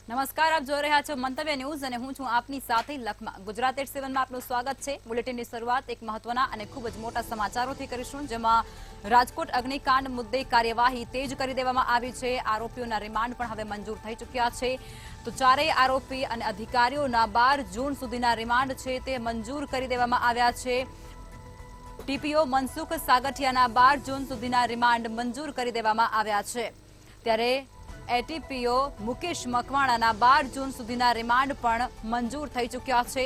નમસ્કાર, આપ જોઈ રહ્યા છો મંતવ્ય ન્યૂઝ અને હું છું આપની સાથે લખમા. ગુજરાત 87 માં આપનું સ્વાગત છે. બુલેટિનની શરૂઆત એક મહત્વના અને ખૂબ જ મોટા સમાચારોથી કરીશું, જેમાં રાજકોટ અગ્નિકાંડ મુદ્દે કાર્યવાહી તેજ કરી દેવામાં આવી છે. આરોપીઓના રિમાન્ડ પણ હવે મંજૂર થઈ ચૂક્યા છે. તો ચારેય આરોપી અને અધિકારીઓના 12 જૂન સુધીના રિમાન્ડ છે તે મંજૂર કરી દેવામાં આવ્યા છે. ટીપીઓ મનસુખ સાગઠિયાના 12 જૂન સુધીના રિમાન્ડ મંજૂર કરી દેવામાં આવ્યા છે. ત્યારે એટીપીઓ મુકેશ મકવાણાના 12 જૂન સુધીના રિમાન્ડ પણ મંજૂર થઈ ચૂક્યા છે.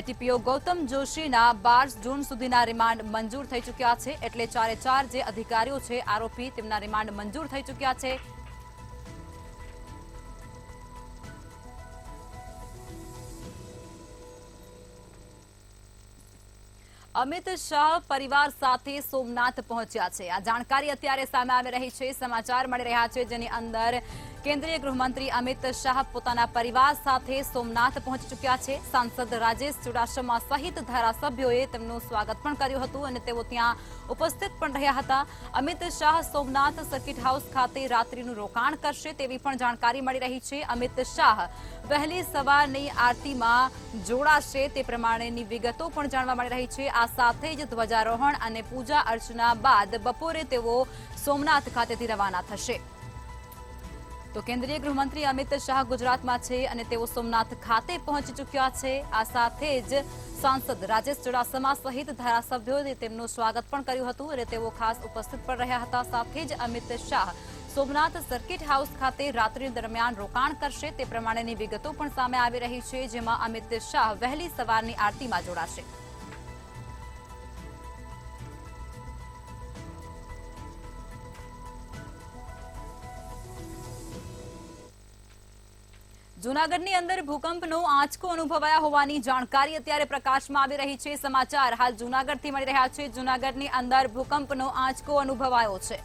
એટીપીઓ ગૌતમ જોશીના 12 જૂન સુધીના રિમાન્ડ મંજૂર થઈ ચૂક્યા છે. એટલે ચારે ચાર જે અધિકારીઓ છે આરોપી તેમના રિમાન્ડ મંજૂર થઈ ચૂક્યા છે. અમિત શાહ પરિવાર સાથે સોમનાથ પહોંચ્યા છે. આ જાણકારી અત્યારે સામે આવી રહી છે. સમાચાર મળી રહ્યા છે જેની અંદર કેન્દ્રીય ગૃહમંત્રી અમિત શાહ પોતાના પરિવાર સાથે સોમનાથ પહોંચી ચૂક્યા છે. સાંસદ રાજેશ ચુડાસમા સહિત ધારાસભ્યોએ તેમનું સ્વાગત પણ કર્યું હતું અને તેઓ ત્યાં ઉપસ્થિત પણ રહ્યા હતા. અમિત શાહ સોમનાથ સર્કિટ હાઉસ ખાતે રાત્રિનું રોકાણ કરશે તેવી પણ જાણકારી મળી રહી છે. અમિત શાહ વહેલી સવારની આરતીમાં જોડાશે તે પ્રમાણેની વિગતો પણ જાણવા મળી રહી છે. આ સાથે જ ધ્વજારોહણ અને પૂજા અર્ચના બાદ બપોરે તેઓ સોમનાથ ખાતેથી રવાના થશે. તો કેન્દ્રીય ગૃહમંત્રી અમિત શાહ ગુજરાતમાં છે અને તેઓ સોમનાથ ખાતે પહોંચી ચૂક્યા છે. આ સાથે જ સાંસદ રાજેશ ચુડાસમા સહિત ધારાસભ્યોએ તેમનું સ્વાગત પણ કર્યું હતું અને તેઓ ખાસ ઉપસ્થિત પણ રહ્યા હતા. સાથે જ અમિત શાહ સોમનાથ સર્કિટ હાઉસ ખાતે રાત્રિ દરમિયાન રોકાણ કરશે તે પ્રમાણેની વિગતો પણ સામે આવી રહી છે, જેમાં અમિત શાહ વહેલી સવારની આરતીમાં જોડાશે. જૂનાગઢની અંદર ભૂકંપનો આંચકો અનુભવાયા હોવાની જાણકારી અત્યારે પ્રકાશમાં આવી રહી છે. સમાચાર હાલ જૂનાગઢથી મળી રહ્યા છે. જૂનાગઢની અંદર ભૂકંપનો આંચકો અનુભવાયો છે.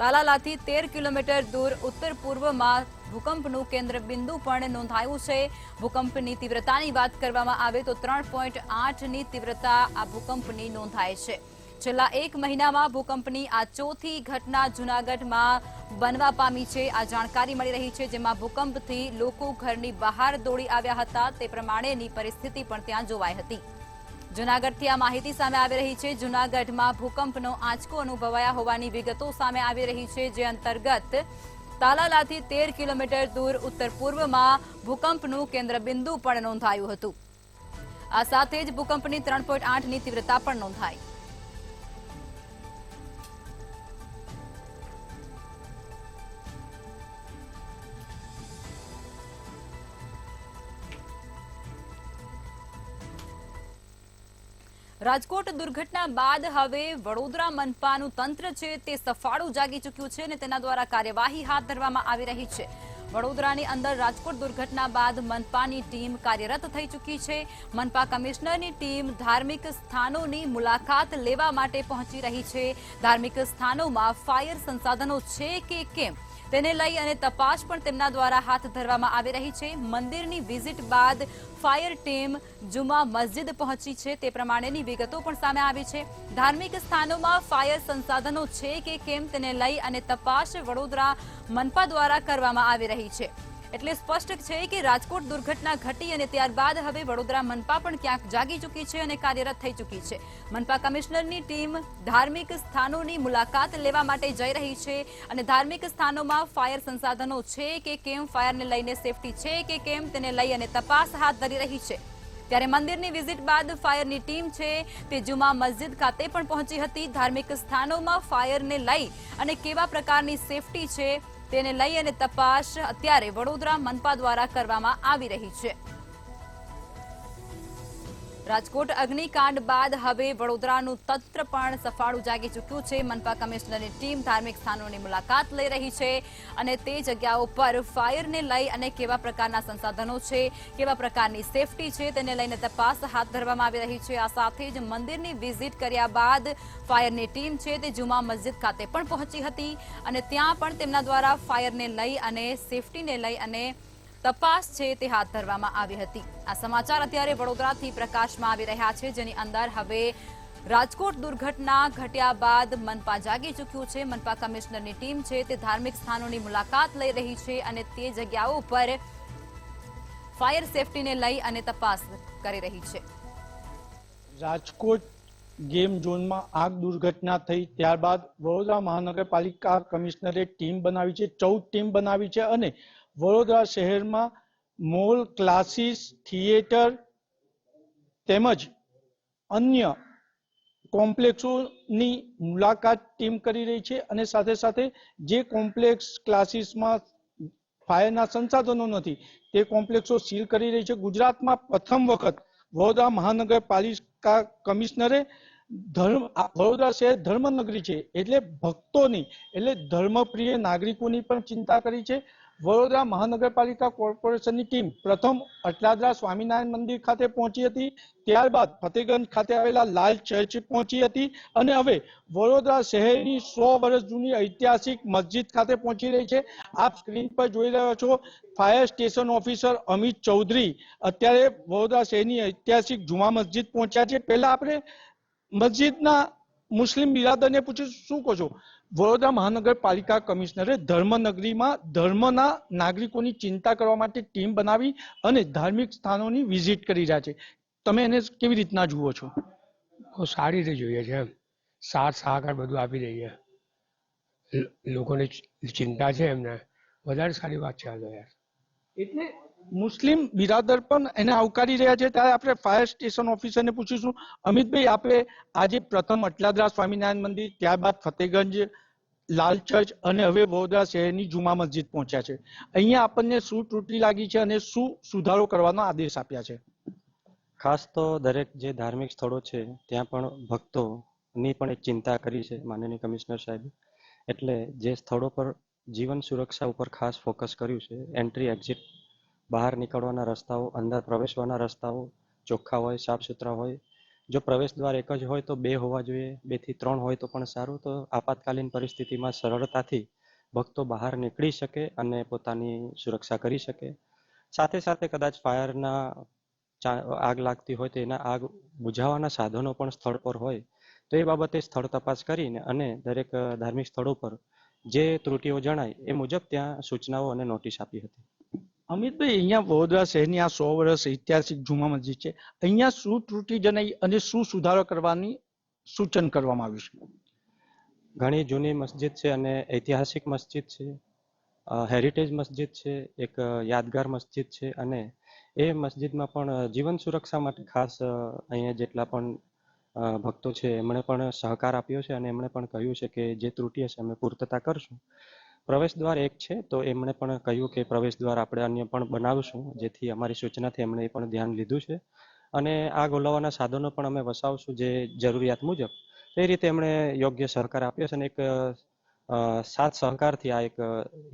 તાલાલાથી 13 કિલોમીટર દૂર ઉત્તર પૂર્વમાં ભૂકંપનું કેન્દ્ર બિંદુ પણ નોંધાયું છે. ભૂકંપની તીવ્રતાની વાત કરવામાં આવે તો 3.8ની તીવ્રતા આ ભૂકંપની નોંધાય છે. છેલ્લા એક મહિનામાં ભૂકંપની આ ચોથી ઘટના જૂનાગઢમાં બનવા પામી છે. આ જાણકારી મળી રહી છે, જેમાં ભૂકંપથી લોકો ઘરની બહાર દોડી આવ્યા હતા તે પ્રમાણેની પરિસ્થિતિ પણ ત્યાં જોવાઈ હતી. જૂનાગઢથી આ માહિતી સામે આવી રહી છે. જૂનાગઢમાં ભૂકંપનો આંચકો અનુભવાયા હોવાની વિગતો સામે આવી રહી છે, જે અંતર્ગત તાલાલાથી 13 કિલોમીટર દૂર ઉત્તર પૂર્વમાં ભૂકંપનું કેન્દ્ર બિંદુ પણ નોંધાયું હતું. આ સાથે જ ભૂકંપની 3.8ની તીવ્રતા પણ નોંધાઈ. રાજકોટ દુર્ઘટના બાદ હવે વડોદરા મનપાનું તંત્ર છે તે સફાળું જાગી ચૂક્યું છે અને તેના દ્વારા કાર્યવાહી હાથ ધરવામાં આવી રહી છે. વડોદરાની અંદર રાજકોટ દુર્ઘટના બાદ મનપાની ટીમ કાર્યરત થઈ ચૂકી છે. મનપા કમિશનરની ટીમ ધાર્મિક સ્થાનોની મુલાકાત લેવા માટે પહોંચી રહી છે. ધાર્મિક સ્થાનોમાં ફાયર સંસાધનો છે કે કેમ તેને લઈ અને તપાસ પણ તેમના દ્વારા હાથ ધરવામાં આવી રહી છે. મંદિરની વિઝિટ બાદ ફાયર ટીમ જુમા મસ્જિદ પહોંચી છે તે પ્રમાણેની વિગતો પણ સામે આવી છે. ધાર્મિક સ્થાનોમાં ફાયર સંસાધનો છે કે કેમ તેને લઈ અને તપાસ વડોદરા મનપા દ્વારા કરવામાં આવી રહી છે. એટલે સ્પષ્ટ છે કે રાજકોટ દુર્ઘટના ઘટી અને ત્યારબાદ હવે વડોદરા મનપા પણ ક્યાંક જાગી ચૂકી છે અને કાર્યરત થઈ ચૂકી છે. મનપા કમિશનરની ટીમ ધાર્મિક સ્થાનોની મુલાકાત લેવા માટે જઈ રહી છે અને ધાર્મિક સ્થાનોમાં ફાયર સંસાધનો છે કે કેમ, ફાયરને લઈને સેફટી છે કે કેમ તેને લઈ અને તપાસ હાથ ધરી રહી છે. ત્યારે મંદિરની વિઝિટ બાદ ફાયરની ટીમ છે તે જુમા મસ્જિદ ખાતે પણ પહોંચી હતી. ધાર્મિક સ્થાનોમાં ફાયરને લઈ અને કેવા પ્રકારની સેફટી છે તેને લઈ અને તપાસ અત્યારે વડોદરા મનપા દ્વારા કરવામાં આવી રહી છે. રાજકોટ અગ્નિકાંડ બાદ હવે વડોદરાનું તંત્ર પણ સફાળું જાગી ચૂક્યું છે. મનપા કમિશનરની ટીમ ધાર્મિક સ્થાનોની મુલાકાત લઈ રહી છે અને તે જગ્યાઓ પર ફાયરને લઈ અને કેવા પ્રકારના સંસાધનો છે, કેવા પ્રકારની સેફટી છે તેને લઈને તપાસ હાથ ધરવામાં આવી રહી છે. આ સાથે જ મંદિરની વિઝિટ કર્યા બાદ ફાયરની ટીમ છે તે જુમા મસ્જિદ ખાતે પણ પહોંચી હતી અને ત્યાં પણ તેમના દ્વારા ફાયરને લઈ અને સેફટીને લઈ અને તપાસ છે તે હાથ ધરવામાં આવી હતી. આ સમાચાર અત્યારે વડોદરાથી પ્રકાશમાં આવી રહ્યા છે, જેની અંદર હવે રાજકોટ દુર્ઘટના ઘટ્યા બાદ મનપા જાગી ચૂક્યું છે। મનપા કમિશનરની ટીમ છે તે ધાર્મિક સ્થાનોની મુલાકાત લઈ રહી છે અને તે જગ્યાઓ પર ફાયર સેફટીને લઈ અને તપાસ કરી રહી છે। રાજકોટ ગેમ ઝોનમાં આગ દુર્ઘટના થઈ ત્યારબાદ વડોદરા મહાનગરપાલિકા કમિશનરે ટીમ બનાવી છે, 14 ટીમ બનાવી છે અને વડોદરા શહેરમાં મોલ, ક્લાસીસ, થિયેટર તેમજ અન્ય કોમ્પ્લેક્સોની મુલાકાત ટીમ કરી રહી છે અને સાથે સાથે જે કોમ્પ્લેક્સ ક્લાસીસમાં ફાયરના સંસાધનો નથી તે કોમ્પ્લેક્સો સીલ કરી રહી છે। ગુજરાતમાં પ્રથમ વખત વડોદરા મહાનગરપાલિકા કમિશનરે વડોદરા શહેર ધર્મનગરી છે એટલે ભક્તોની એટલે ધર્મપ્રિય નાગરિકોની પણ ચિંતા કરી છે। વડોદરા મહાનગરપાલિકા કોર્પોરેશનની ટીમ પ્રથમ અટલાદરા સ્વામિનારાયણ મંદિર ખાતે પહોંચી હતી, ત્યારબાદ ફતેગંજ ખાતે આવેલા લાલ ચર્ચ પહોંચી હતી અને હવે વડોદરા શહેરની 100 વર્ષ જૂની ઐતિહાસિક મસ્જિદ ખાતે પહોંચી રહી છે। આપ સ્ક્રીન પર જોઈ રહ્યા છો fire station officer Amit Chaudhary અત્યારે વડોદરા શહેરની ઐતિહાસિક જુમા મસ્જિદ પહોંચ્યા છે। પહેલા આપણે મસ્જિદના મુસ્લિમ બિરાદરને પૂછીશું, શું કહો છો? વડોદરા મહાનગરપાલિકા કમિશનરે ધર્મનગરીમાં ધર્મના નાગરિકોની ચિંતા કરવા માટે ટીમ બનાવી અને ધાર્મિક સ્થાનોની વિઝિટ કરી રહ્યા છે, તમે એને કેવી રીતના જુઓ છો? બહુ સારી રીતે જોઈએ છે, સાથ સહકાર બધું આપી દઈએ, લોકોની ચિંતા છે એમને, વધારે સારી વાત છે આ તો યાર। એટલે મુસ્લિમ બિરાદર પણ એને આવકારી રહ્યા છે। ત્યારે આપણે ફાયર સ્ટેશન ઓફિસરને પૂછીશું, અમિતભાઈ આપણે આજે પ્રથમ અટલાદરા સ્વામિનારાયણ મંદિર, ત્યારબાદ ફતેગંજ, લાલ ચર્ચ અને હવે વડોદરા શહેરની જુમા મસ્જિદ પહોંચ્યા છે, અહીંયા આપણને શું ત્રુટિ લાગી છે અને શું સુધારો કરવાનો આદેશ આપ્યા છે? ખાસ તો દરેક જે ધાર્મિક સ્થળો છે ત્યાં પણ ભક્તોની પણ એક ચિંતા કરી છે માનનીય કમિશનર સાહેબ, એટલે જે સ્થળો પર જીવન સુરક્ષા ઉપર ખાસ ફોકસ કર્યું છે। એન્ટ્રી એક્ઝિટ, બહાર નીકળવાના રસ્તાઓ, અંદર પ્રવેશવાના રસ્તાઓ ચોખ્ખા હોય, સાફ સુથરા હોય। જો પ્રવેશ દ્વાર એક જ હોય તો 2 હોવા જોઈએ, 2 થી 3 હોય તો પણ સારું, તો આપાતકાલીન પરિસ્થિતિમાં સરળતાથી ભક્તો બહાર નીકળી શકે અને પોતાની સુરક્ષા કરી શકે। સાથે સાથે કદાચ ફાયરના આગ લાગતી હોય તો એના આગ બુઝાવવાના સાધનો પણ સ્થળ પર હોય તો એ બાબતે સ્થળ તપાસ કરીને અને દરેક ધાર્મિક સ્થળો પર જે ત્રુટિઓ જણાય એ મુજબ ત્યાં સૂચનાઓ અને નોટિસ આપી હતી। અમિતભાઈ, અહીંયા વડોદરા શહેરની આ 100 વર્ષ ઐતિહાસિક જુમા મસ્જિદ છે, અહીંયા શું ત્રુટિ જણાઈ અને શું સુધારો કરવાની સૂચન કરવામાં આવ્યું છે? ઘણી જૂની મસ્જિદ છે અને ઐતિહાસિક મસ્જિદ છે, હેરિટેજ મસ્જિદ છે, એક યાદગાર મસ્જિદ છે અને એ મસ્જિદમાં પણ જીવન સુરક્ષા માટે ખાસ અહીંયા જેટલા પણ ભક્તો છે એમણે પણ સહકાર આપ્યો છે અને એમણે પણ કહ્યું છે કે જે ત્રુટિ હશે અમે પૂર્તતા કરશું। પ્રવેશ દ્વાર એક છે તો એમણે પણ કહ્યું કે પ્રવેશ દ્વાર આપણે અન્ય પણ બનાવશું, જેથી અમારી સૂચનાથી એમણે એ પણ ધ્યાન લીધું છે અને આગ ઓલવવાના સાધનો પણ અમે વસાવશું જે જરૂરિયાત મુજબ। એ રીતે એમણે યોગ્ય સહકાર આપ્યો છે અને એક સાથ સહકારથી આ એક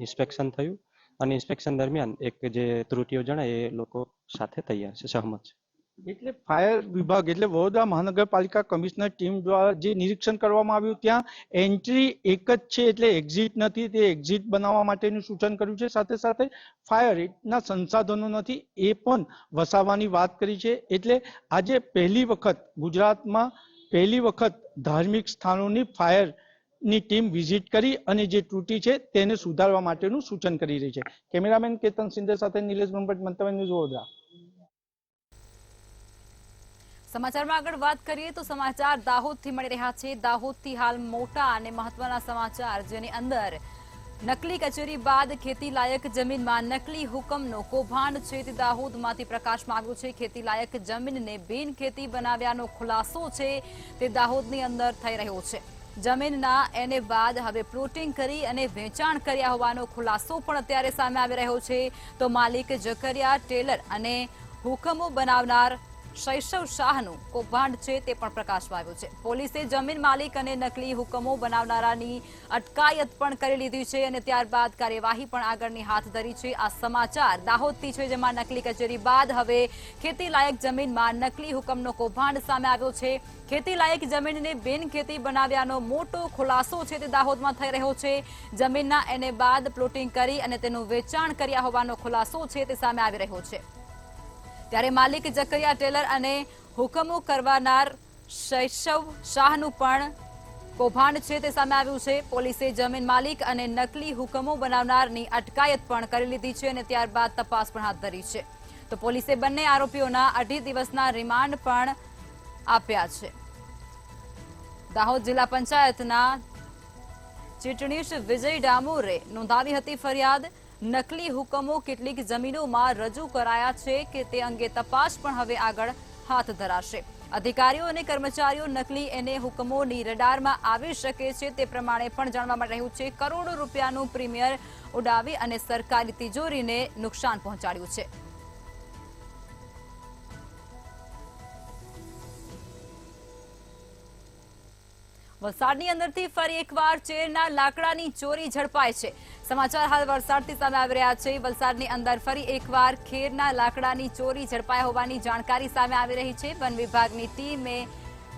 ઇન્સ્પેક્શન થયું અને ઇન્સ્પેક્શન દરમિયાન એક જે ત્રુટિઓ જણાય એ લોકો સાથે તૈયાર છે, સહમત છે। એટલે ફાયર વિભાગ એટલે વડોદરા મહાનગરપાલિકા કમિશનર ટીમ દ્વારા જે નિરીક્ષણ કરવામાં આવ્યું ત્યાં એન્ટ્રી એક જ છે એટલે એક્ઝિટ નથી, તે એક્ઝિટ બનાવવા માટેનું સૂચન કર્યું છે। સાથે સાથે ફાયરના સંસાધનો નથી એ પણ વસાવવાની વાત કરી છે। એટલે આજે પહેલી વખત ગુજરાતમાં ધાર્મિક સ્થાનોની ફાયરની ટીમ વિઝિટ કરી અને જે ત્રુટિ છે તેને સુધારવા માટેનું સૂચન કરી રહી છે। કેમેરામેન કેતન સિંધે સાથે નિલેશ બ્રહ્મભટ્ટ, મંતવ્ય ન્યૂઝ, વડોદરા। સમાચારમાં આગળ વાત કરીએ તો સમાચાર દાહોદથી મળી રહ્યા છે। દાહોદથી હાલ મોટા અને મહત્વના સમાચાર, જેની અંદર નકલી કચેરી બાદ ખેતી લાયક જમીનમાં નકલી હુકમનો કૌભાંડ છે તે દાહોદમાંથી પ્રકાશમાં આવ્યું છે। ખેતી લાયક જમીનને બિનખેતી બનાવ્યાનો ખુલાસો છે તે દાહોદની અંદર થઈ રહ્યો છે। જમીનના એને બાદ હવે પ્લોટિંગ કરી અને વેચાણ કર્યા હોવાનો ખુલાસો પણ અત્યારે સામે આવી રહ્યો છે। તો માલિક જકરિયા ટેલર અને હુકમો બનાવનાર શૈશવ શાહનું કૌભાંડ છે તે પણ પ્રકાશમાં આવ્યું છે। પોલીસે જમીન માલિક અને નકલી હુકમો બનાવનારાની અટકાયત પણ કરી લીધી છે અને ત્યારબાદ કાર્યવાહી પણ આગળની હાથ ધરી છે। આ સમાચાર દાહોદથી છે, જેમાં નકલી કચેરી બાદ હવે ખેતી લાયક જમીનમાં નકલી હુકમનો કૌભાંડ સામે આવ્યો છે। ખેતી લાયક જમીનને બિનખેતી બનાવ્યાનો મોટો ખુલાસો છે તે દાહોદમાં થઈ રહ્યો છે। જમીનના એને બાદ પ્લોટિંગ કરી અને તેનું વેચાણ કર્યા હોવાનો ખુલાસો છે તે સામે આવી રહ્યો છે। ત્યારે માલિક જકરિયા ટેલર અને હુકમો કરવાનાર શૈશવ શાહનું પણ કૌભાંડ છે તે સામે આવ્યું છે. પોલીસે જમીન માલિક અને નકલી હુકમો બનાવનારની અટકાયત પણ કરી લીધી છે અને ત્યારબાદ તપાસ પણ હાથ ધરી છે. તો પોલીસે બંને આરોપીઓના 2.5 દિવસના રિમાન્ડ પણ આપ્યા છે. દાહોદ જિલ્લા પંચાયતના ચીટણીશ વિજય ડામોરે નોંધાવી હતી ફરિયાદ. નકલી હુકમો કેટલીક જમીનોમાં રજૂ કરાયા છે કે તે અંગે તપાસ પણ હવે આગળ હાથ ધરાશે. અધિકારીઓ અને કર્મચારીઓ નકલી એને હુકમોની રડારમાં આવી શકે છે તે પ્રમાણે પણ જાણવા મળી રહ્યું છે. કરોડો રૂપિયાનું પ્રીમિયર ઉડાવી અને સરકારી તિજોરીને નુકસાન પહોંચાડ્યું છે. વલસાડની અંદરથી ફરી એકવાર ચેરના લાકડાની ચોરી ઝડપાય છે. સમાચાર હાલ વલસાડથી સામે આવી રહ્યા છે. વલસાડની અંદર ફરી એકવાર ખેરના લાકડાની ચોરી ઝડપાયા હોવાની જાણકારી સામે આવી રહી છે. વન વિભાગની ટીમે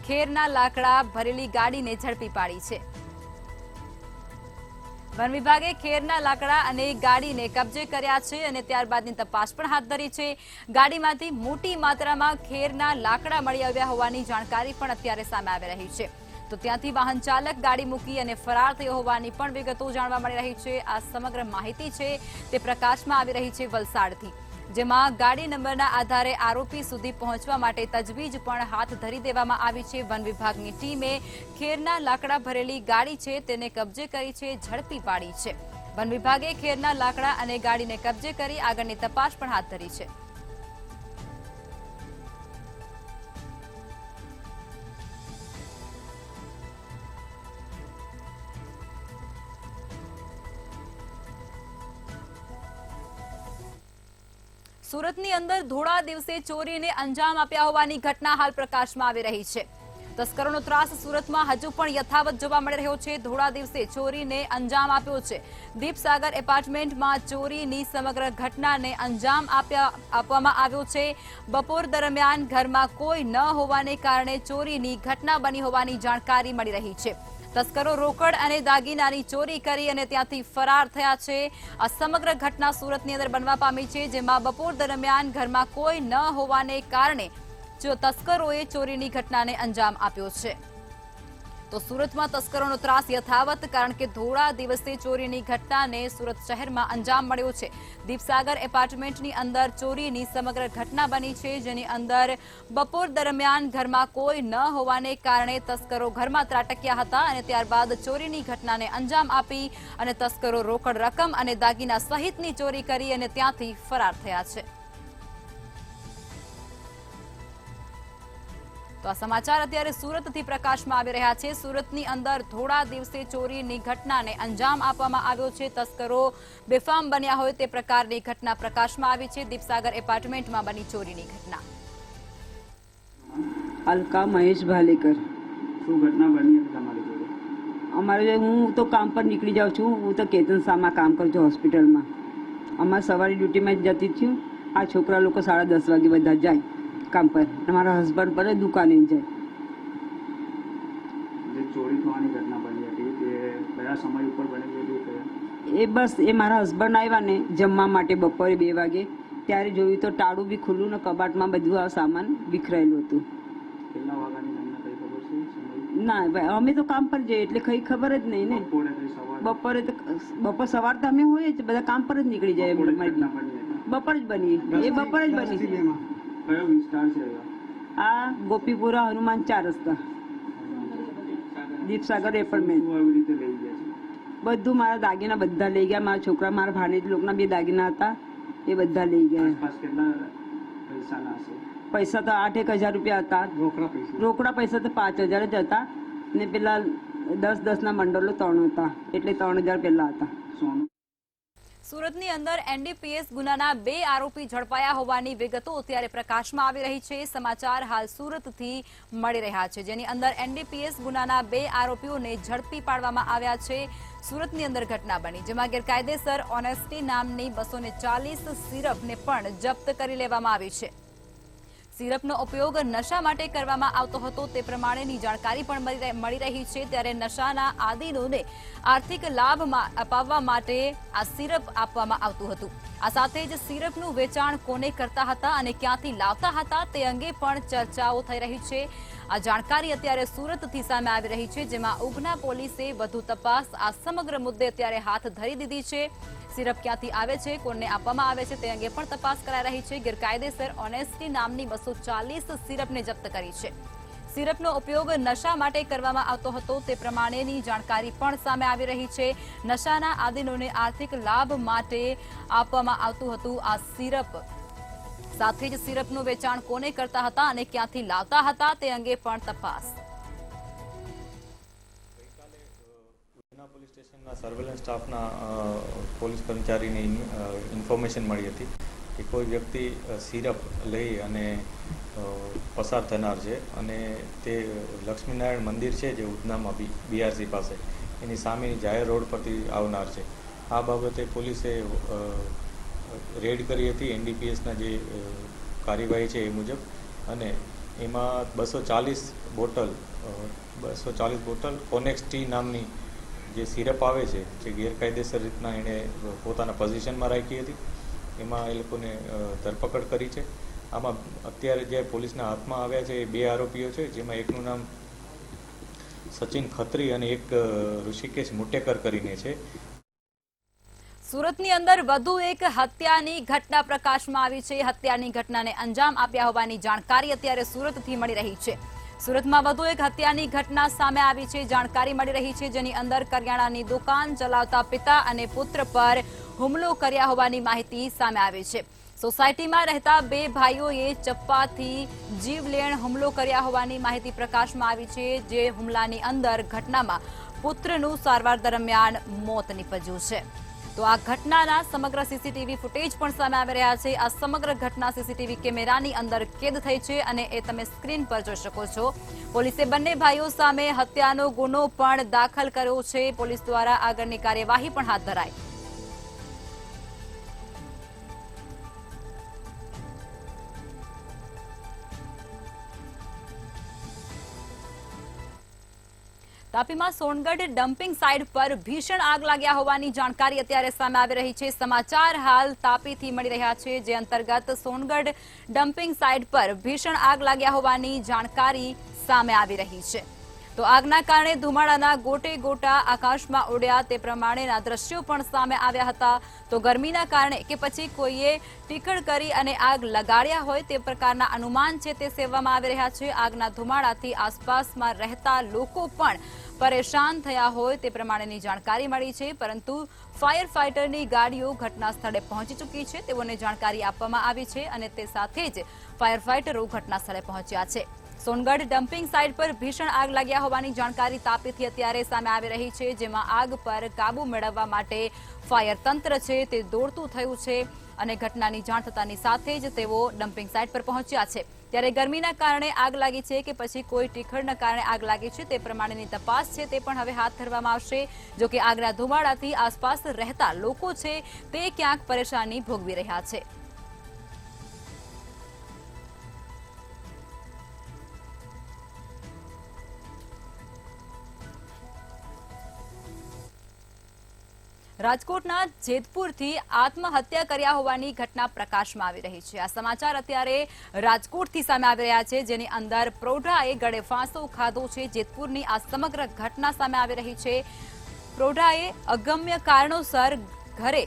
ખેરના લાકડા ભરેલી ગાડીને ઝડપી પાડી છે. વન વિભાગે ખેરના લાકડા અને ગાડીને કબજે કર્યા છે અને ત્યારબાદની તપાસ પણ હાથ ધરી છે. ગાડીમાંથી મોટી માત્રામાં ખેરના લાકડા મળી આવ્યા હોવાની જાણકારી પણ અત્યારે સામે આવી રહી છે. તો ત્યાંથી વાહન ચાલક ગાડી મૂકી અને ફરાર થયો હોવાની પણ વિગતો જાણવા મળી રહી છે. આ સમગ્ર માહિતી છે તે પ્રકાશમાં આવી રહી છે વલસાડથી, જેમાં ગાડી નંબરના આધારે આરોપી સુધી પહોંચવા માટે તજવીજ પણ હાથ ધરી દેવામાં આવી છે. વન વિભાગની ટીમે ખેરના લાકડા ભરેલી ગાડી છે તેને કબજે કરી છે, ઝડપી પાડી છે. વન વિભાગે ખેરના લાકડા અને ગાડીને કબજે કરી આગળની તપાસ પણ હાથ ધરી છે. સુરતની અંદર ધોળા દિવસે ચોરીને અંજામ આપ્યા હોવાની ઘટના હાલ પ્રકાશમાં આવી રહી છે. તસ્કરોનો ત્રાસ સુરતમાં હજુ પણ યથાવત જોવા મળી રહ્યો છે. ધોળા દિવસે ચોરીને અંજામ આપ્યો છે. દીપસાગર એપાર્ટમેન્ટમાં ચોરીની સમગ્ર ઘટનાને અંજામ આપવામાં આવ્યો છે. બપોર દરમિયાન ઘરમાં કોઈ ન હોવાને કારણે ચોરીની ઘટના બની હોવાની જાણકારી મળી રહી છે. તસ્કરો રોકડ અને દાગીનાની ચોરી કરી અને ત્યાંથી ફરાર થયા છે. આ સમગ્ર ઘટના સુરતની અંદર બનવા પામી છે, જેમાં બપોર દરમિયાન ઘરમાં કોઈ ન હોવાને કારણે તસ્કરોએ ચોરીની ઘટનાને અંજામ આપ્યો છે. તો સુરતમાં તસ્કરોનો ત્રાસ યથાવત, કારણ કે ધોળા દિવસે ચોરીની ઘટનાને સુરત શહેરમાં અંજામ મળ્યો છે. દીપસાગર એપાર્ટમેન્ટની અંદર ચોરીની સમગ્ર ઘટના બની છે, જેની અંદર બપોર દરમિયાન ઘરમાં કોઈ ન હોવાને કારણે તસ્કરો ઘરમાં ત્રાટક્યા હતા અને ત્યારબાદ ચોરીની ઘટનાને અંજામ આપી અને તસ્કરો રોકડ રકમ અને દાગીના સહિતની ચોરી કરી અને ત્યાંથી ફરાર થયા છે. તો આ સમાચાર અત્યારે સુરતથી પ્રકાશમાં આવી રહ્યા છે. સુરતની અંદર ધોળા દિવસે ચોરીની ઘટનાને અંજામ આપવામાં આવ્યો છે. તસ્કરો બેફામ બન્યા હોય તે પ્રકારની ઘટના પ્રકાશમાં આવી છે. દીપસાગર એપાર્ટમેન્ટમાં બની ચોરીની ઘટના. અલકા મહેશ ભાલેકર. શું ઘટના બની હતી તમારી જોડે? અમારે હું તો કામ પર નીકળી જાઉં છું. હું તો કેતન શામાં કામ કરું છું હોસ્પિટલમાં. અમારે સવારે ડ્યુટીમાં જ જતી છું. આ છોકરા લોકો 10:30 વાગે બધા જાય કામ પર. મારા હસબન્ડ પર દુકાને જાય. જે ચોરી થવાની ઘટના બની હતી તે કયા સમય ઉપર બની હતી? એ બસ એ મારા હસબન્ડ આવ્યા ને જમવા માટે બપોરે 2 વાગે, ત્યારે જોયું તો ટાળું બી ખુલ્લું ને કબાટમાં બધું આ સામાન વિખરાયેલું હતું. કેટલા વાગ્યાની તમને કઈ ખબર છે સમય? ના ભાઈ, અમે તો કામ પર જઈએ એટલે કઈ ખબર જ નહીં ને. બપોરે સવાર તો અમે હોય જ, બધા કામ પર જ નીકળી જાય. બપોર જ બની, એ બપોર જ બની. કયો વિસ્તાર છે? આ ગોપીપુરા હનુમાન 4 રસ્તા, દીપસાગર એપાર્ટમેન્ટ. આવી રીતે લઈ ગયા છે? બધું મારા દાગીના બધા લઈ ગયા. મારા છોકરા, મારા ભાણેજ લોકોના 2 દાગીના હતા, એ બધા લઈ ગયા. આસપાસ કેટલા પૈસાના હશે? પૈસા તો 8-1 હજાર રૂપિયા હતા. રોકડા પૈસા તો 5,000 જ હતા ને પેલા 10-10 ના મંડળો 3 હતા, એટલે 3,000 પેલા હતા. સોનું. સુરતની અંદર એનડીપીએસ ગુનાના 2 આરોપી ઝડપાયા હોવાની વિગતો અત્યારે પ્રકાશમાં આવી રહી છે. સમાચાર હાલ સુરતથી મળી રહ્યા છે, જેની અંદર એનડીપીએસ ગુનાના 2 આરોપીઓને ઝડપી પાડવામાં આવ્યા છે. સુરતની અંદર ઘટના બની, જેમાં ગેરકાયદેસર ઓનેસ્ટી નામની 240 સિરપને પણ જપ્ત કરી લેવામાં આવી છે. સિરપનો ઉપયોગ નશા માટે કરવામાં આવતો હતો તે પ્રમાણેની જાણકારી પણ મળી રહી છે। ત્યારે નશાના આદિનોને આર્થિક લાભ અપાવવા માટે આ સિરપ આપવામાં આવતું હતું। આ સાથે જ સિરપનું વેચાણ કોને કરતા હતા અને ક્યાંથી લાવતા હતા તે અંગે પણ ચર્ચાઓ થઈ રહી છે। આ જાણકારી અત્યારે સુરતથી સામે આવી રહી છે, જેમાં ઉધના પોલીસે વધુ તપાસ આ સમગ્ર મુદ્દે અત્યારે હાથ ધરી દીધી છે। સિરપ ક્યાંથી આવે છે, કોને આપવામાં આવે છે તે અંગે પણ તપાસ કરાઈ રહી છે। ગેરકાયદેસર ઓનેસ્ટી નામની 240 સિરપને જપ્ત કરી છે। સિરપનો ઉપયોગ નશા માટે કરવામાં આવતો હતો તે પ્રમાણેની જાણકારી પણ સામે આવી રહી છે। નશાના આદિનોને આર્થિક લાભ માટે આપવામાં આવતું હતું આ સિરપ। સાથે જ સિરપનું વેચાણ કોને કરતા હતા અને ક્યાંથી લાવતા હતા તે અંગે પણ તપાસ। ઉધના પોલીસ સ્ટેશનના સર્વેલન્સ સ્ટાફના પોલીસ કર્મચારીને ઇન્ફોર્મેશન મળી હતી કે કોઈ વ્યક્તિ સિરપ લઈ અને પસાર થનાર છે અને તે લક્ષ્મીનારાયણ મંદિર છે જે ઉધનામાં બીઆરસી પાસે એની સામેની જાહેર રોડ પરથી આવનાર છે। આ બાબતે પોલીસે રેડ કરી હતી એનડીપીએસના જે કાર્યવાહી છે એ મુજબ, અને એમાં 240 બોટલ કોનેક્સ ટી નામની જે સિરપ આવે છે જે ગેરકાયદેસર રીતના એણે પોતાના પોઝિશનમાં રાખી હતી, એમાં એ લોકોને ધરપકડ કરી છે। આમાં અત્યારે જે પોલીસના હાથમાં આવ્યા છે એ 2 આરોપીઓ છે, જેમાં એકનું નામ સચિન ખત્રી અને એક ઋષિકેશ મુટેકર કરીને છે। સુરતની અંદર વધુ એક હત્યાની ઘટના પ્રકાશમાં આવી છે। હત્યાની ઘટનાને અંજામ આપ્યા હોવાની જાણકારી અત્યારે સુરતથી મળી રહી છે। સુરતમાં વધુ એક હત્યાની ઘટના સામે આવી છે। જાણકારી મળી રહી છે, જેની અંદર કરિયાણાની દુકાન ચલાવતા પિતા અને પુત્ર પર હુમલો કર્યા હોવાની માહિતી સામે આવી છે। સોસાયટીમાં રહેતા 2 ભાઈઓએ ચપ્પાથી જીવલેણ હુમલો કર્યા હોવાની માહિતી પ્રકાશમાં આવી છે। જે હુમલાની અંદર ઘટનામાં પુત્રનું સારવાર દરમિયાન મોત નીપજ્યું છે। તો આ ઘટનાના સમગ્ર સીસીટીવી ફૂટેજ પણ સામે આવી રહ્યા છે। આ સમગ્ર ઘટના સીસીટીવી કેમેરાની અંદર કેદ થઈ છે અને એ તમે સ્ક્રીન પર જોઈ શકો છો। પોલીસે બંને ભાઈઓ સામે હત્યાનો ગુનો પણ દાખલ કર્યો છે। પોલીસ દ્વારા આગળની કાર્યવાહી પણ હાથ ધરાઈ। તાપીમાં સોનગઢ ડમ્પિંગ સાઇટ પર ભીષણ આગ લાગ્યા હોવાની જાણકારી અત્યારે સામે આવી રહી છે। સમાચાર હાલ તાપીથી મળી રહ્યા છે, જે અંતર્ગત સોનગઢ ડમ્પિંગ સાઇટ પર ભીષણ આગ લાગ્યા હોવાની જાણકારી સામે આવી રહી છે। તો આગના કારણે ધુમાડાના ગોટે ગોટા આકાશમાં ઉડ્યા તે પ્રમાણેના દ્રશ્યો પણ સામે આવ્યા હતા। તો ગરમીના કારણે કે પછી કોઈએ ટીકડ કરી અને આગ લગાડ્યા હોય તે પ્રકારના અનુમાન છે તે સેવવામાં આવી રહ્યા છે। આગના ધુમાડાથી આસપાસમાં રહેતા લોકો પણ પરેશાન થયા હોય તે પ્રમાણેની જાણકારી મળી છે, પરંતુ ફાયર ફાઇટરની ગાડીઓ ઘટના સ્થળે પહોંચી ચૂકી છે તેઓને જાણકારી આપવામાં આવી છે અને તે સાથે જ ફાયર ફાઇટરો ઘટના સ્થળે પહોંચ્યા છે। સોનગઢ ડમ્પિંગ સાઇટ પર ભીષણ આગ લાગ્યા હોવાની જાણકારી તાપીથી અત્યારે સામે આવી રહી છે, જેમાં આગ પર કાબુ મેળવવા માટે ફાયર તંત્ર છે તે દોડતું થયું છે અને ઘટનાની જાણ થતાની સાથે જ તેઓ ડમ્પિંગ સાઇટ પર પહોંચ્યા છે। ત્યારે ગરમીના કારણે આગ લાગી છે કે પછી કોઈ ટીખળના કારણે આગ લાગી છે તે પ્રમાણેની તપાસ છે તે પણ હવે હાથ ધરવામાં આવશે। જો કે આગના ધુમાડાથી આસપાસ રહેતા લોકો છે તે ક્યાંક પરેશાની ભોગવી રહ્યા છે। રાજકોટના જેતપુરથી આત્મહત્યા કર્યા હોવાની ઘટના પ્રકાશમાં આવી રહી છે। આ સમાચાર અત્યારે રાજકોટથી સામે આવી રહ્યા છે, જેની અંદર પ્રૌઢાએ ગળે ફાંસો ખાધો છે। જેતપુરની આ સમગ્ર ઘટના સામે આવી રહી છે। પ્રૌઢાએ અગમ્ય કારણોસર ઘરે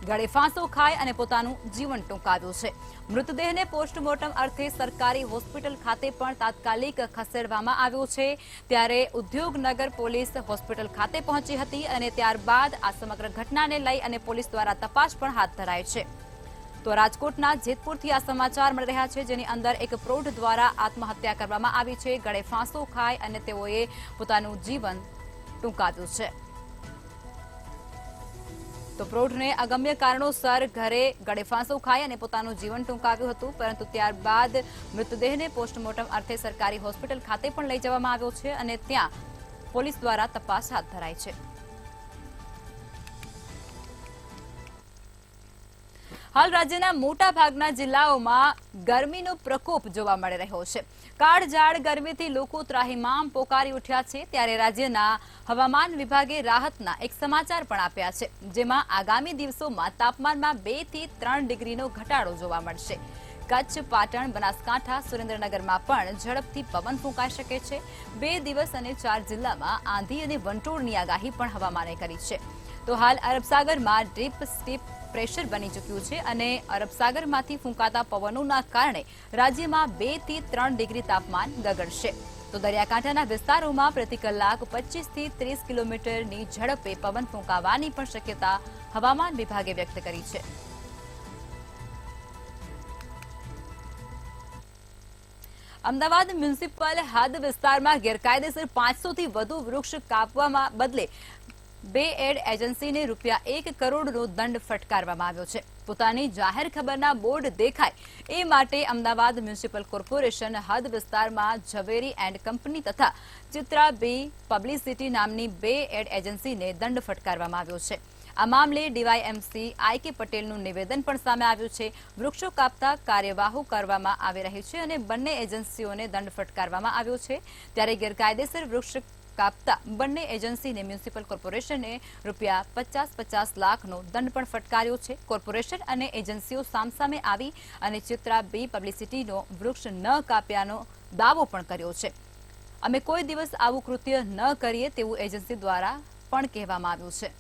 ગળે ફાંસો ખાઈ અને પોતાનું જીવન ટૂંકાવ્યું છે। મૃતદેહને પોસ્ટમોર્ટમ અર્થે સરકારી હોસ્પિટલ ખાતે પણ તાત્કાલિક ખસેડવામાં આવ્યો છે। ત્યારે ઉદ્યોગનગર પોલીસ હોસ્પિટલ ખાતે પહોંચી હતી અને ત્યારબાદ આ સમગ્ર ઘટનાને લઈ અને પોલીસ દ્વારા તપાસ પણ હાથ ધરાઈ છે। તો રાજકોટના જેતપુરથી આ સમાચાર મળી રહ્યા છે, જેની અંદર એક પ્રૌઢ દ્વારા આત્મહત્યા કરવામાં આવી છે। ગળે ફાંસો ખાઈ અને તેઓએ પોતાનું જીવન ટૂંકાવ્યું છે। તો પ્રૌઢને અગમ્ય કારણોસર ઘરે ગળે ફાંસો ખાઈ અને પોતાનું જીવન ટૂંકાવ્યું હતું, પરંતુ ત્યારબાદ મૃતદેહને પોસ્ટમોર્ટમ અર્થે સરકારી હોસ્પિટલ ખાતે પણ લઈ જવામાં આવ્યો છે અને ત્યાં પોલીસ દ્વારા તપાસ હાથ ધરાઈ છે। હાલ રાજ્યના મોટા ભાગના જિલ્લાઓમાં ગરમીનો પ્રકોપ જોવા મળી રહ્યો છે. કાળઝાળ ગરમીથી લોકો ત્રાહિમામ પોકારી ઉઠ્યા છે. ત્યારે રાજ્યના હવામાન વિભાગે રાહતના એક સમાચાર પણ આપ્યા છે, જેમાં આગામી દિવસોમાં તાપમાનમાં 2 થી 3 ડિગ્રીનો ઘટાડો જોવા મળશે. કચ્છ, પાટણ, બનાસકાંઠા, સુરેન્દ્રનગરમાં પણ ઝડપથી પવન ફૂંકાઈ શકે છે. 2 દિવસ અને 4 જિલ્લામાં આંધી અને વંટોળની આગાહી પણ હવામાને કરી છે. તો હાલ અરબસાગરમાં ડીપ સ્ટીપ પ્રેશર બની ચૂક્યું છે અને અરબસાગરમાંથી ફૂંકાતા પવનોના કારણે રાજ્યમાં 2 થી 3 ડિગ્રી તાપમાન ગગડશે. તો દરિયાકાંઠાના વિસ્તારોમાં પ્રતિ કલાક 25 થી 30 કિલોમીટરની ઝડપે પવન ફૂંકાવાની પણ શક્યતા હવામાન વિભાગે વ્યક્ત કરી છે. અમદાવાદ મ્યુનિસિપલ હદ વિસ્તારમાં ગેરકાયદેસર 500 થી વધુ વૃક્ષ કાપવામાં બદલે બે એડ એજન્સીને ₹1 કરોડનો દંડ ફટકારવામાં આવ્યો છે. પોતાની જાહેર ખબરના બોર્ડ દેખાય એ માટે અમદાવાદ મ્યુનિસિપલ કોર્પોરેશન હદ વિસ્તારમાં ઝવેરી એન્ડ કંપની તથા ચિત્રા બી પબ્લિસિટી નામની બે એડ એજન્સીને દંડ ફટકારવામાં આવ્યો છે. આ મામલે ડીવાયએમસી આઈ.કે. પટેલનું નિવેદન પણ સામે આવ્યું છે. વૃક્ષો કાપતા કાર્યવાહી કરવામાં આવી રહી છે અને બંને એજન્સીઓને દંડ ફટકારવામાં આવ્યો છે. ત્યારે ગેરકાયદેસર વૃક્ષ કાપતા બંને એજન્સીને મ્યુનિસિપલ કોર્પોરેશને ₹50-50 લાખનો દંડ પણ ફટકાર્યો છે. કોર્પોરેશન અને એજન્સીઓ સામસામે આવી અને ચિત્રા બી પબ્લિસિટીનો વૃક્ષ ન કાપ્યાનો દાવો પણ કર્યો છે. અમે કોઈ દિવસ આવું કૃત્ય ન કરીએ તેવું એજન્સી દ્વારા પણ કહેવામાં આવ્યું છે.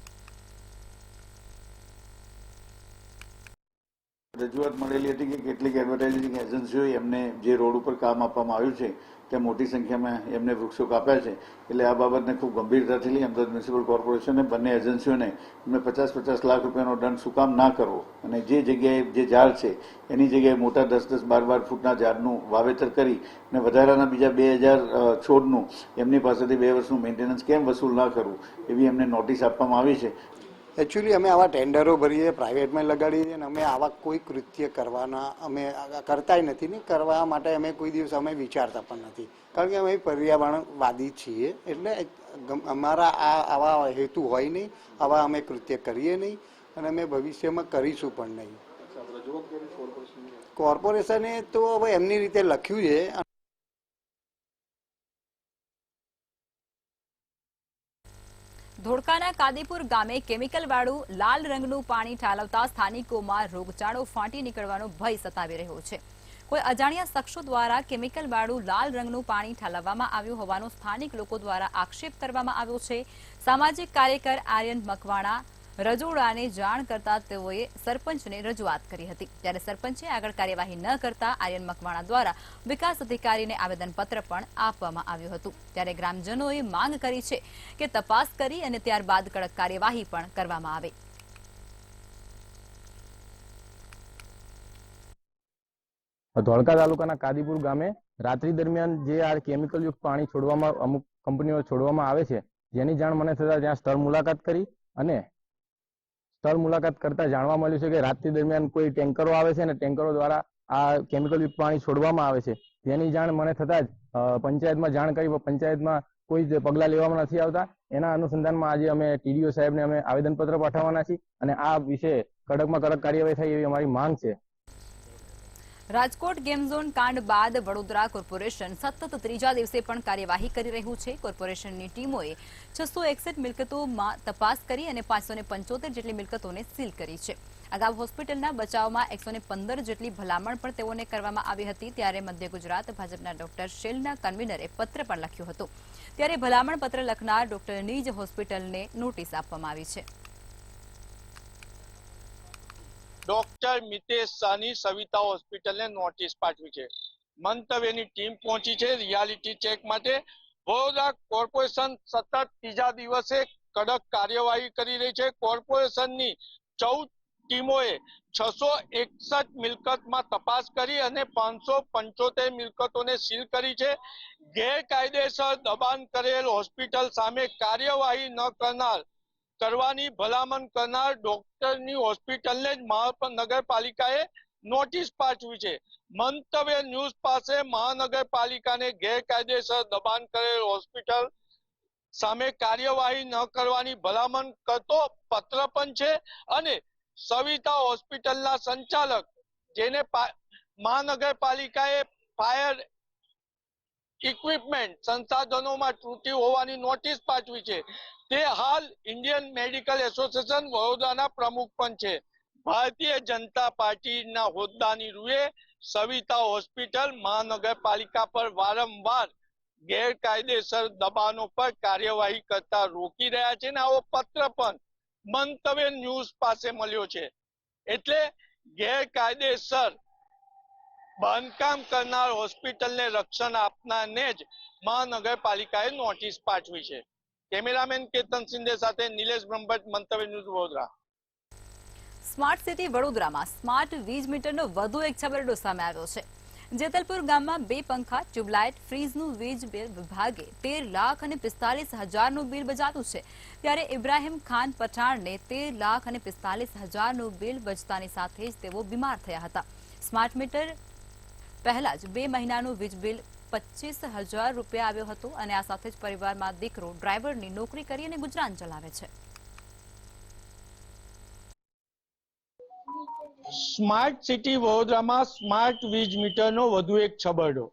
રજૂઆત મળેલી હતી કે કેટલીક એડવર્ટાઇઝિંગ એજન્સીઓએ એમને જે રોડ ઉપર કામ આપવામાં આવ્યું છે ત્યાં મોટી સંખ્યામાં એમને વૃક્ષો કાપ્યા છે. એટલે આ બાબતને ખૂબ ગંભીરતાથી લઈ અમદાવાદ મ્યુનિસિપલ કોર્પોરેશને બંને એજન્સીઓને એમને 50-50 લાખ રૂપિયાનો દંડ શું કામ ના કરવો અને જે જગ્યાએ જે ઝાડ છે એની જગ્યાએ મોટા 10-10, 12-12 ફૂટના ઝાડનું વાવેતર કરી અને વધારાના બીજા 2000 છોડનું એમની પાસેથી 2 વર્ષનું મેન્ટેનન્સ કેમ વસૂલ ના કરવું એવી એમને નોટિસ આપવામાં આવી છે. એકચ્યુઅલી અમે આવા ટેન્ડરો ભરીએ, પ્રાઇવેટમાં લગાડીએ અને અમે આવા કોઈ કૃત્ય કરવાના અમે કરતાય નથી ને કરવા માટે અમે કોઈ દિવસ અમે વિચારતા પણ નથી, કારણ કે અમે પર્યાવરણવાદી છીએ. એટલે અમારા આવા હેતુ હોય નહીં, આવા અમે કૃત્ય કરીએ નહીં અને અમે ભવિષ્યમાં કરીશું પણ નહીં. કોર્પોરેશને તો હવે એમની રીતે લખ્યું છે. ધોળકાના કાદીપુર ગામે કેમિકલવાળું લાલ રંગનું પાણી ઠાલવતા સ્થાનિકોમાં રોગચાળો ફાટી નીકળવાનો ભય સતાવી રહ્યો છે. કોઈ અજાણ્યા શખ્સો દ્વારા કેમિકલવાળું લાલ રંગનું પાણી ઠાલવવામાં આવ્યું હોવાનો સ્થાનિક લોકો દ્વારા આક્ષેપ કરવામાં આવ્યો છે. સામાજિક કાર્યકર આર્યન મકવાણા રજોડાને જાણ કરતા તેઓએ સરપંચને રજૂઆત કરી હતી. ત્યારે સરપંચે આગળ કાર્યવાહી ન કરતા આર્યન મકવાણા દ્વારા વિકાસ અધિકારીને આવેદનપત્ર પણ આપવામાં આવ્યું હતું. ત્યારે ગ્રામજનોએ માંગ કરી છે કે તપાસ કરી અને ત્યારબાદ કડક કાર્યવાહી પણ કરવામાં આવે. ધોળકા તાલુકાના કાદીપુર ગામે રાત્રિ દરમિયાન જે આ કેમિકલયુક્ત પાણી છોડવામાં અમુક કંપનીઓ છોડવામાં આવે છે, જેની જાણ મને થતા ત્યાં સ્થળ મુલાકાત કરી અને સ્થળ મુલાકાત કરતા જાણવા મળ્યું છે કે રાત્રિ દરમિયાન કોઈ ટેન્કરો આવે છે અને ટેન્કરો દ્વારા આ કેમિકલયુક્ત પાણી છોડવામાં આવે છે. જેની જાણ મને થતા જ પંચાયતમાં જાણ કરી, પંચાયતમાં કોઈ જ પગલાં લેવામાં નથી આવતા. એના અનુસંધાનમાં આજે અમે ટીડીઓ સાહેબને અમે આવેદનપત્ર પાઠવવાના છીએ અને આ વિશે કડકમાં કડક કાર્યવાહી થાય એવી અમારી માંગ છે. રાજકોટ ગેમ ઝોન કાંડ બાદ વડોદરા કોર્પોરેશન સતત ત્રીજા દિવસે પણ કાર્યવાહી કરી રહ્યું છે. કોર્પોરેશનની ટીમોએ 661 મિલકતોમાં તપાસ કરી અને 575 જેટલી મિલકતોને સીલ કરી છે. અગાઉ હોસ્પિટલના બચાવમાં 115 જેટલી ભલામણ પણ તેઓને કરવામાં આવી હતી. ત્યારે મધ્ય ગુજરાત ભાજપના ડોક્ટર શેલના કન્વીનરે પત્ર પણ લખ્યો હતો. ત્યારે ભલામણ પત્ર લખનાર ડોક્ટરની જ હોસ્પિટલને નોટિસ આપવામાં આવી છે. ડોક્ટર મિતેશ શાહની સવિતા હોસ્પિટલને નોટિસ પાઠવી છે. મંતવ્યની ટીમ પહોંચી છે રિયાલિટી ચેક માટે. વડોદરા કોર્પોરેશન સતત ત્રીજા દિવસે કડક કાર્યવાહી કરી રહી છે. કોર્પોરેશનની 14 ટીમોએ 661 મિલકતમાં તપાસ કરી અને 575 મિલકતોને સીલ કરી છે. ગેરકાયદેસર દબાણ કરેલ હોસ્પિટલ સામે કાર્યવાહી ન કરવાની ભલામણ કરનાર ડોક્ટરની હોસ્પિટલને જ મહાનગરપાલિકાએ નોટિસ પાઠવી છે. મંતવ્ય ન્યૂઝ પાસે મહાનગરપાલિકાને ગેરકાયદેસર દબાણ કરેલ હોસ્પિટલ સામે કાર્યવાહી ન કરવાની ભલામણ કરતો પત્ર પણ છે અને સવિતા હોસ્પિટલના સંચાલક જેને મહાનગરપાલિકાએ ફાયર ઇક્વિપમેન્ટ સંસાધનોમાં ત્રુટિ હોવાની નોટિસ પાઠવી છે, તે હાલ ઇન્ડિયન મેડિકલ એસોસિએશન વડોદરાના પ્રમુખ પણ છે. ભારતીય જનતા પાર્ટીના હોદ્દાની રૂએ સવિતા હોસ્પિટલ મહાનગરપાલિકા પર વારંવાર ગેરકાયદેસર દબાણો પર કાર્યવાહી કરતા રોકી રહ્યા છે અને આવો પત્ર પણ મંતવ્ય ન્યૂઝ પાસે મળ્યો છે. એટલે ગેરકાયદેસર બાંધકામ કરનાર હોસ્પિટલને રક્ષણ આપનારને જ મહાનગરપાલિકાએ નોટિસ પાઠવી છે. કેમેરામેન કેતન સિંધે સાથે નિલેશ બ્રહ્મભટ્ટ, મંતવ્ય ન્યૂઝ વડોદરા. સ્માર્ટ સિટી વડોદરામાં સ્માર્ટ વીજ મીટરનો વધુ એક છબરડો સામે આવ્યો છે. જેતલપુર ગામમાં 2 પંખા, ટ્યુબલાઇટ, ફ્રીજનું વીજ બિલ વિભાગે 13,45,000નું બિલ બજાવ્યું છે. ત્યારે ઇબ્રાહીમ ખાન પઠાણને 13,45,000નું બિલ બચતાની સાથે જ તેઓ બીમાર થયા હતા. સ્માર્ટ મીટર પહેલા જ 2 મહિનાનું વીજ બિલ 25,000 રૂપિયા આવ્યો હતો અને આ સાથે જ પરિવારમાં દીકરો ડ્રાઈવરની નોકરી કરી અને ગુજરાન ચલાવે છે. સ્માર્ટ સિટી વડોદરામાં સ્માર્ટ વીજ મીટરનો વધુ એક છબરડો.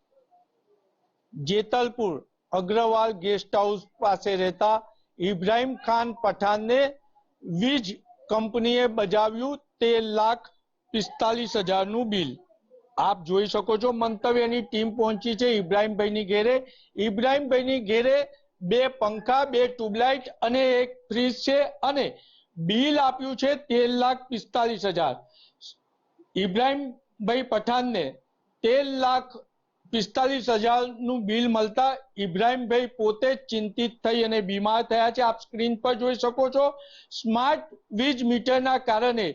જેતલપુર અગ્રવાલ ગેસ્ટ હાઉસ પાસે રહેતા ઇબ્રાહીમ ખાન પઠાણને વીજ કંપનીએ બજાવ્યું 13,45,000નું બિલ. આપ જોઈ શકો છો, મંતવ્યની ટીમ પહોંચી છે ઇબ્રાહીમભાઈની ઘેરે. ઇબ્રાહીમભાઈની ઘેરે 2 પંખા, 2 ટ્યુબલાઇટ અને 1 ફ્રીજ છે અને બિલ આપ્યું છે 13,45,000. ઇબ્રાહીમભાઈ પઠાણને 13,45,000નું બિલ મળતા ઇબ્રાહીમભાઈ પોતે જ ચિંતિત થઈ અને બીમાર થયા છે. આપ સ્ક્રીન પર જોઈ શકો છો, સ્માર્ટ વીજ મીટરના કારણે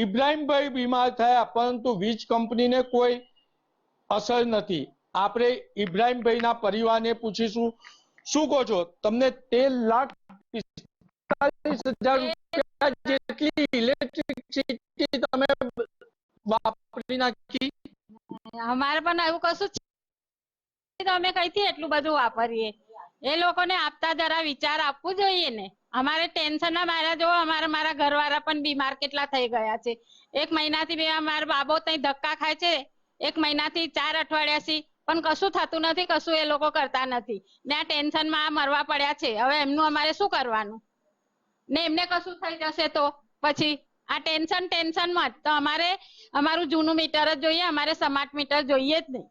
ઇબ્રાહીમભાઈ બીમાર થયા, પરંતુ વીજ કંપનીને કોઈ અસર નથી. આપણે ઇબ્રાહીમભાઈના પરિવારને પૂછીશું, શું કહો છો, તમને 13,45,000 રૂપિયા જેટલી ઇલેક્ટ્રિસિટી તમે વાપરી નાખી? અમારે પણ એવું કશું તો અમે કઈથી એટલું બધું વાપરીએ? એ લોકોને આપતા જરા વિચાર આપવું જોઈએ ને. અમારે ટેન્શન ના મારા જો મારા ઘરવાળા પણ બીમાર કેટલા થઈ ગયા છે. 1 મહિનાથી અમારા બાબો ત્યાં ધક્કા ખાય છે, 1 મહિનાથી 4 અઠવાડિયાથી પણ કશું થતું નથી, કશું એ લોકો કરતા નથી ને આ ટેન્શનમાં મરવા પડ્યા છે. હવે એમનું અમારે શું કરવાનું ને? એમને કશું થઈ જશે તો પછી આ ટેન્શનમાં તો અમારે અમારું જૂનું મીટર જ જોઈએ, અમારે સ્માર્ટ મીટર જોઈએ જ નહીં.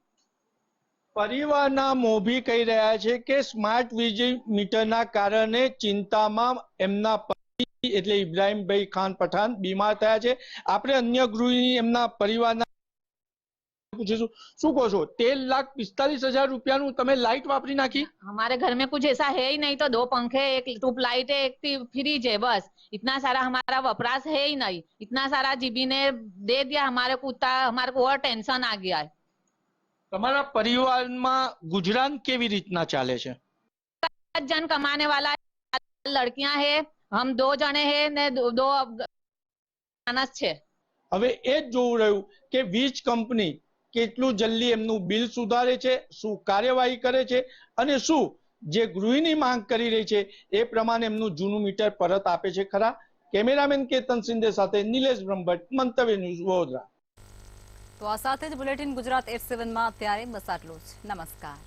પરિવારના મોભી કહી રહ્યા છે કે સ્માર્ટ વીજ મીટરના કારણે ચિંતામાં એમના પતિ એટલે ઇબ્રાહીમભાઈ ખાન પઠાણ બીમાર થયા છે. આપણે અન્ય ગૃહિણી એમના પરિવારના પૂછીશું, શું કહો છો, 13,45,000 રૂપિયાનું તમે લાइट વાપરી નાખી? हमारे घर में कुछ ऐसा है ही नहीं, तो 2 पंखे, 1 ट्यूबलाइट है, 1 फ्रिज है, बस इतना सारा हमारा वपराश है ही नहीं. इतना सारा जीबी ने दे दिया हमारे को, हमारे को और टेंशन आ गया है. તમારા પરિવારમાં ગુજરાન કેવી રીતના ચાલે છે? 5 जन कमाने वाला है, लड़कियां है, हम 2 जने हैं ने 2 मानस છે. હવે એ જ જોવું રહ્યું કે વીજ કંપની કેટલું જલ્દી એમનું બિલ સુધારે છે, શું કાર્યવાહી કરે છે અને શું જે ગૃહિણી માંગ કરી રહી છે એ પ્રમાણે એમનું જૂનું મીટર પરત આપે છે ખરા? કેમેરામેન કેતન સિંધે સાથે નિલેશ બ્રહ્મભટ્ટ, મંતવ્ય ન્યૂઝ વડોદરા. તો આ સાથે જ બુલેટિન ગુજરાત 87માં અત્યારે બસ આટલું જ. નમસ્કાર.